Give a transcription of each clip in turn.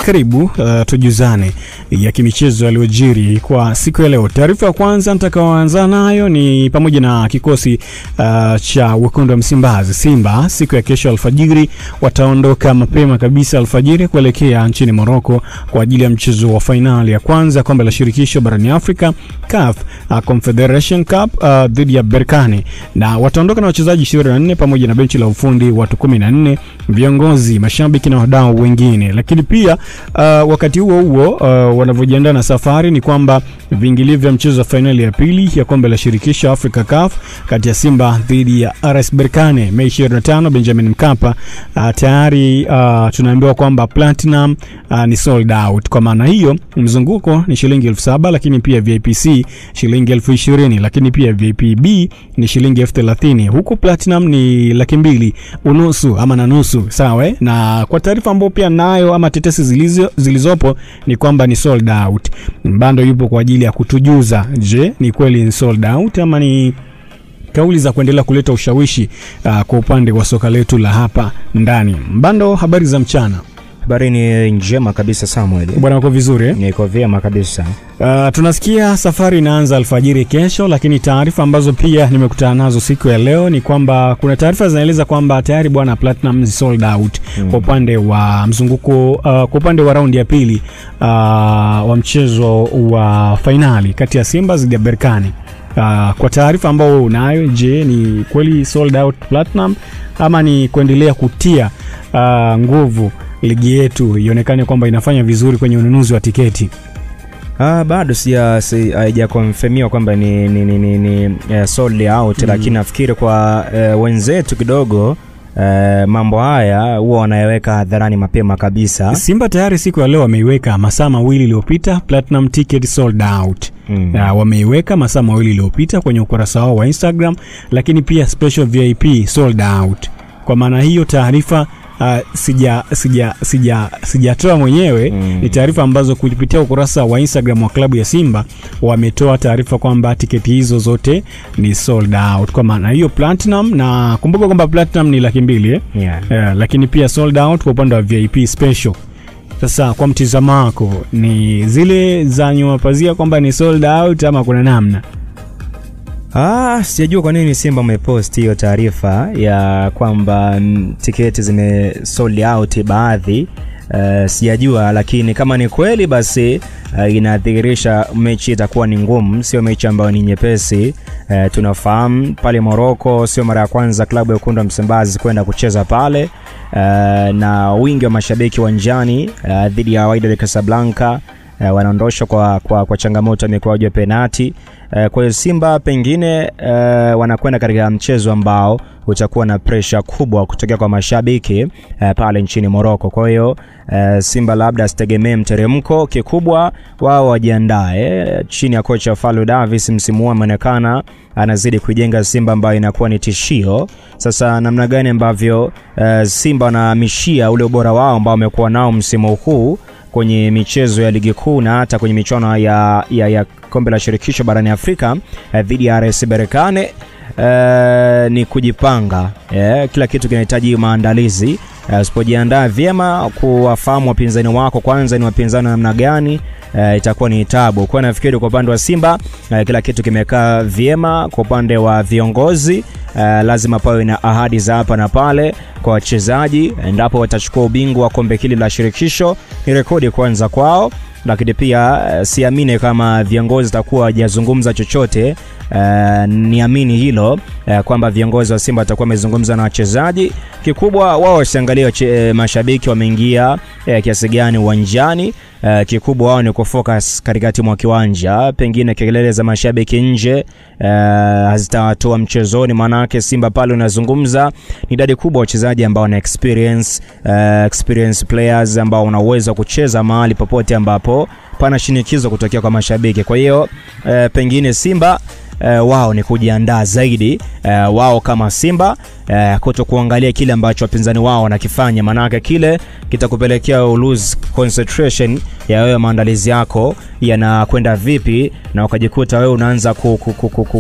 Karibu tujuzane ya kimichezo yaliyojiri kwa siku ya leo. Taarifa ya kwanza nitakayoanza nayo ni pamoja na kikosi cha wekundu wa Msimbazi Simba siku ya kesho alfajiri wataondoka mapema kabisa alfajiri kuelekea nchini Morocco kwa ajili ya mchezo wa finali ya kwanza kombe la shirikisho barani Afrika CAF Confederation Cup dhidi ya Berkane, na wataondoka na wachezaji 24 pamoja na benchi la ufundi watu 14, viongozi, mashabiki na wadau wengine. Lakini pia wakati huo wanavyojiandaa na safari ni kwamba viingilio vya mchezo wa finali ya pili ya kombe la shirikisho Africa CAF kati ya Simba dhidi ya RS Berkane Mei 25 Benjamin Mkapa, tayari tunaambiwa kwamba Platinum ni sold out. Kwa maana hiyo mzunguko ni shilingi 7,000, lakini pia VIPC shilingi 20,000, lakini pia VIPB ni shilingi 30,000, huku Platinum ni 2,500 ama na nusu, sawa. Na kwa taarifa ambayo pia nayo ama tetesi zilizopo ni kwamba ni sold out. Mbando yupo kwa ajili ya kutujuza, je, ni kweli ni sold out ama ni kauli za kuendelea kuleta ushawishi kwa upande wa soka letu la hapa ndani. Mbando, habari za mchana? Habari ni njema kabisa Samuel. Bwana, uko vizuri? Niko vyema kabisa. Tunasikia safari inaanza alfajiri kesho, lakini taarifa ambazo pia nimekutana nazo siku ya leo ni kwamba kuna taarifa zinaeleza kwamba tayari bwana Platinum is sold out kwa upande wa mzunguko, kwa upande wa raundi ya pili wa mchezo wa finali kati ya Simba dhidi ya Berkane. Kwa taarifa ambayo unayo, je, ni kweli sold out Platinum ama ni kuendelea kutia nguvu ligi yetu ionekane kwamba inafanya vizuri kwenye ununuzi wa tiketi? Bado haijakonfirmiwa kwamba ni sold out, lakini nafikiri kwa wenzetu kidogo mambo haya huwa wanayaweka hadharani mapema kabisa. Simba tayari siku ya leo wameiweka masaa mawili iliyopita Platinum ticket sold out. Wameiweka masaa mawili iliyopita kwenye ukurasa wao wa Instagram, lakini pia special VIP sold out. Kwa maana hiyo taarifa sijatoa mwenyewe, ni taarifa ambazo kulipitia ukurasa wa Instagram wa klabu ya Simba wametoa taarifa kwamba tiketi hizo zote ni sold out. Kwa maana hiyo Platinum, na kumbuka kwamba Platinum ni 200,000 lakini pia sold out kwa upande wa VIP special. Sasa kwa mtizamo wako, ni zile za nyuma pazia kwamba ni sold out ama kuna namna? Sijajua kwa nini Simba wamepost hiyo taarifa ya kwamba tiketi zime sold out baadhi. Sijajua, lakini kama ni kweli basi inadhihirisha mechi itakuwa ni ngumu, sio mechi ambayo ni nyepesi. Tunafahamu pale Morocco sio mara ya kwanza klabu ya wekundu wa Msimbazi kwenda kucheza pale, na wingi wa mashabiki uwanjani dhidi ya Wydad Casablanca wanaondosha kwa changamoto ya mikwaju ya penalti. Kwa hiyo Simba pengine wanakwenda katika mchezo ambao utakuwa na pressure kubwa kutoka kwa mashabiki pale nchini Morocco. Kwa hiyo Simba labda asitegemee mteremko, kikubwa wao wajiandae chini ya kocha Fallou Davis. Msimu huu anaonekana anazidi kujenga Simba ambayo inakuwa ni tishio. Sasa namna gani ambavyo Simba wanahamishia ule ubora wao ambao wamekuwa nao msimu huu kwenye michezo ya ligi kuu na hata kwenye michuano ya kombe la shirikisho barani Afrika dhidi ya RS Berkane, ni kujipanga. Kila kitu kinahitaji maandalizi. Usipojiandaa vyema kuwafahamu wapinzani wako kwanza ni wapinzani namna gani, itakuwa ni tabu. Kwa nafikiri kwa upande wa Simba kila kitu kimekaa vyema. Kwa upande wa viongozi lazima pawe na ahadi za hapa na pale kwa wachezaji endapo watachukua ubingwa wa kombe hili la shirikisho. Ni rekodi kwanza kwao, lakini pia siamini kama viongozi watakuwa hajazungumza chochote. Niamini hilo kwamba viongozi wa Simba watakuwa wamezungumza na wachezaji. Kikubwa wao wasiangalie mashabiki wameingia kiasi gani uwanjani. Kikubwa wao ni kufocus katikati mwa kiwanja. Pengine kelele za mashabiki nje hazitawatoa mchezoni, maana yake Simba pale unazungumza ni idadi kubwa wachezaji ambao wana experience players ambao wana uwezo kucheza mahali popote ambapo pana shinikizo kutokea kwa mashabiki. Kwa hiyo pengine Simba wao ni kujiandaa zaidi wao kama Simba kutokuangalia kile ambacho wapinzani wao wanakifanya, maana kile kitakupelekea lose concentration ya wewe maandalizi yako yanakwenda vipi, na ukajikuta wewe unaanza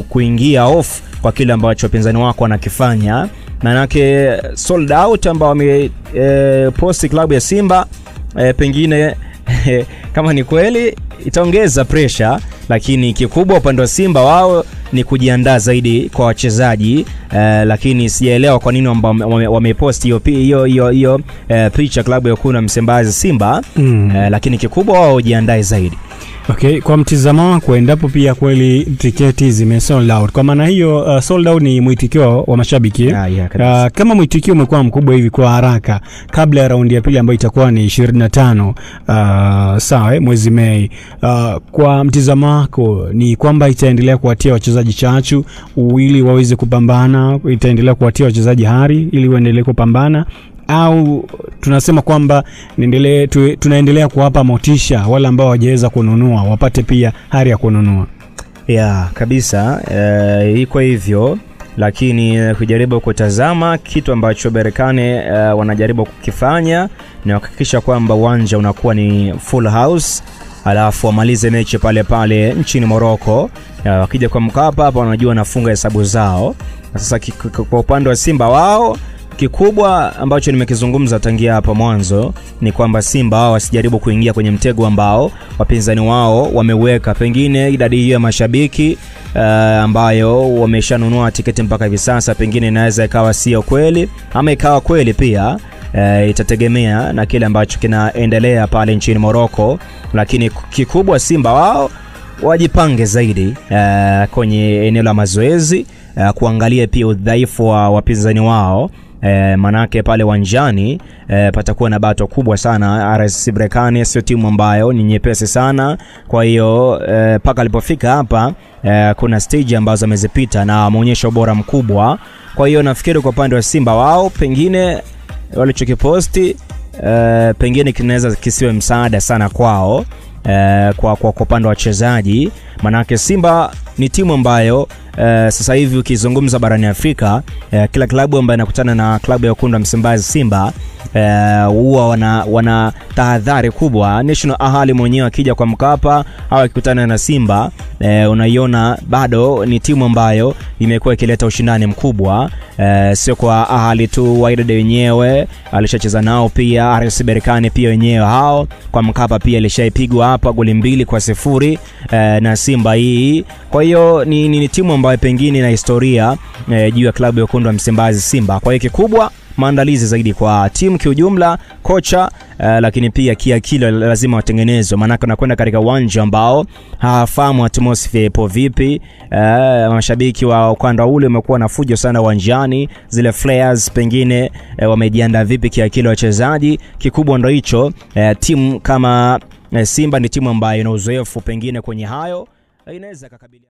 kuingia off kwa kile ambacho wapinzani wako wanakifanya. Maana sold out ambao post klabu ya Simba pengine kama ni kweli itaongeza pressure, lakini kikubwa upande wa Simba wao ni kujiandaa zaidi kwa wachezaji, lakini sijaelewa kwa nini wamepost hiyo picha klabu ya Wekundu wa Msimbazi Simba, lakini kikubwa wao jiandae zaidi. Okay, kwa mtizamo wako endapo pia kweli tiketi zimesold out, kwa maana hiyo sold out ni mwitikio wa mashabiki kama mwitikio umekuwa mkubwa hivi kwa haraka kabla ya raundi ya pili ambayo itakuwa ni 25 sawa mwezi Mei, kwa mtizamo wako ni kwamba itaendelea kuwatia wachezaji chachu ili waweze kupambana, itaendelea kuwatia wachezaji hari ili waendelee kupambana, au tunasema kwamba tunaendelea kuwapa motisha wale ambao hawajaweza kununua wapate pia hari ya kununua? Kabisa, iko hivyo, lakini kujaribu kutazama kitu ambacho Berkane wanajaribu kukifanya ni kuhakikisha kwamba uwanja unakuwa ni full house, alafu wamalize mechi pale nchini Morocco. Wakija kwa Mkapa hapa wanajua nafunga hesabu zao. Sasa kwa upande wa Simba wao, kikubwa ambacho nimekizungumza tangia hapa mwanzo ni kwamba Simba wao wasijaribu kuingia kwenye mtego ambao wapinzani wao wameweka. Pengine idadi hiyo ya mashabiki ambayo wameshanunua tiketi mpaka hivi sasa pengine inaweza ikawa sio kweli ama ikawa kweli pia, itategemea na kile ambacho kinaendelea pale nchini Morocco, lakini kikubwa Simba wao wajipange zaidi kwenye eneo la mazoezi, kuangalia pia udhaifu wa wapinzani wao. Manake pale uwanjani patakuwa na bato kubwa sana. RS Berkane sio timu ambayo ni nyepesi sana, kwa hiyo paka alipofika hapa kuna stage ambazo amezipita na ameonyesha ubora mkubwa. Kwa hiyo nafikiri kwa upande wa Simba wao pengine walichokiposti pengine kinaweza kisiwe msaada sana kwao, kwa upande wa wachezaji. Manake Simba ni timu ambayo sasa hivi ukizungumza barani Afrika, kila klabu ambayo inakutana na klabu ya Wekundu wa Msimbazi Simba huwa wana tahadhari kubwa. National Ahali mwenyewe akija kwa Mkapa au akikutana na Simba, unaiona bado ni timu ambayo imekuwa ikileta ushindani mkubwa, sio kwa Ahali tu, Wydad wenyewe alishacheza nao pia, RS Berkane pia wenyewe hao kwa Mkapa pia alishaipigwa hapa goli 2-0 na Simba hii. Kwa hiyo ni timu ambayo pengine na historia juu ya klabu ya Wekundu wa Msimbazi Simba. Kwa hiyo kikubwa maandalizi zaidi kwa timu kiujumla, kocha, lakini pia kiakili lazima watengenezwe, maana unakwenda katika uwanja ambao hawafahamu atmosphere ipo vipi. Mashabiki wa ukanda ule wamekuwa na fujo sana uwanjani, zile flares pengine wamejiandaa vipi kiakili wachezaji. Kikubwa ndio hicho. Timu kama Simba ni timu ambayo ina uzoefu pengine kwenye hayo, inaweza kukabiliana